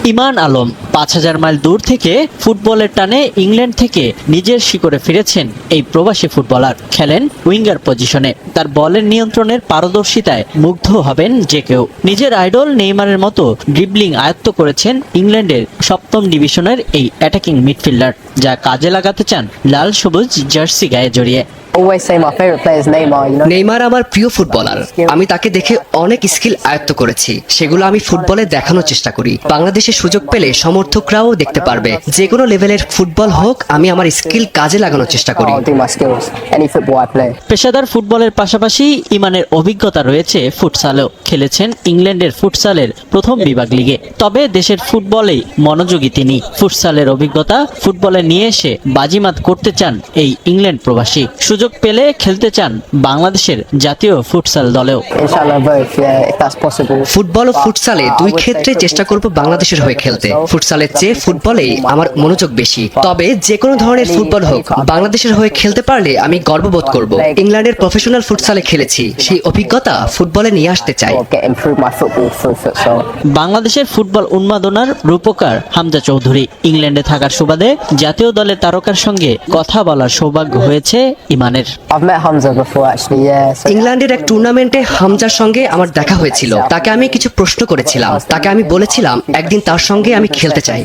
ইমান Alam ৫,০০০ mile দূর থেকে ফুটবলের টানে ইংল্যান্ড থেকে নিজের শিকড়ে ফিরেছেন এই প্রবাসী ফুটবলার। খেলেন উইঙ্গার পজিশনে। তার বলের নিয়ন্ত্রণের পারদর্শিতায় মুগ্ধ হবেন যে কেউ। নিজের আইডল নেইমারের মতো ড্রিবলিং আয়ত্ত করেছেন ইংল্যান্ডের ৭ম ডিভিশনের এই অ্যাটাকিং মিডফিল্ডার, যা কাজে লাগাতে চান লাল সবুজ জার্সি গায়ে জড়িয়ে। নেইমার আমার প্রিয় ফুটবলার। আমি তাকে দেখে অনেক স্কিল আয়ত্ত করেছি, সেগুলো আমি ফুটবলে দেখানোর চেষ্টা করি। বাংলাদেশে সুযোগ পেলে সমর্থকরাও দেখতে পারবে। যে কোনো লেভেলের ফুটবল হোক, আমি আমার স্কিল কাজে লাগানোর চেষ্টা করি। পেশাদার ফুটবলের পাশাপাশি ইমানের অভিজ্ঞতা রয়েছে ফুটসালেও। খেলেছেন ইংল্যান্ডের ফুটসালের প্রথম বিভাগ লিগে। তবে দেশের ফুটবলেই মনোযোগী তিনি। ফুটসালের অভিজ্ঞতা ফুটবলে নিয়ে এসে বাজিমাত করতে চান এই ইংল্যান্ড প্রবাসী। সুযোগ পেলে খেলতে চান বাংলাদেশের জাতীয় ফুটসাল দলেও। ফুটবল ও ফুটসালে দুই ক্ষেত্রে চেষ্টা করব বাংলাদেশের হয়ে খেলতে। ফুটসালের চেয়ে ফুটবলেই আমার মনোযোগ বেশি। তবে যে কোনো ধরনের ফুটবল হোক, বাংলাদেশের হয়ে খেলতে পারলে আমি গর্ববোধ করব। ইংল্যান্ডের প্রফেশনাল ফুটসালে খেলেছি, সেই অভিজ্ঞতা ফুটবলে নিয়ে আসতে চাই। বাংলাদেশের ফুটবল উন্মাদনার রূপকার হামজা চৌধুরী। ইংল্যান্ডে থাকার সুবাদে জাতীয় দলের তারকার সঙ্গে কথা বলার সৌভাগ্য হয়েছে ইমানের। ইংল্যান্ডের এক টুর্নামেন্টে হামজার সঙ্গে আমার দেখা হয়েছিল। তাকে আমি কিছু প্রশ্ন করেছিলাম। তাকে আমি বলেছিলাম একদিন তার সঙ্গে আমি খেলতে চাই।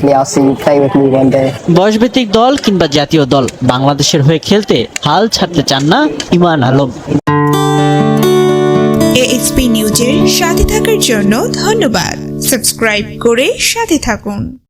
বয়সভিত্তিক দল কিংবা জাতীয় দল, বাংলাদেশের হয়ে খেলতে হাল ছাড়তে চান না ইমান আলম। এএসপি নিউজের সাথে থাকার জন্য ধন্যবাদ। সাবস্ক্রাইব করে সাথে থাকুন।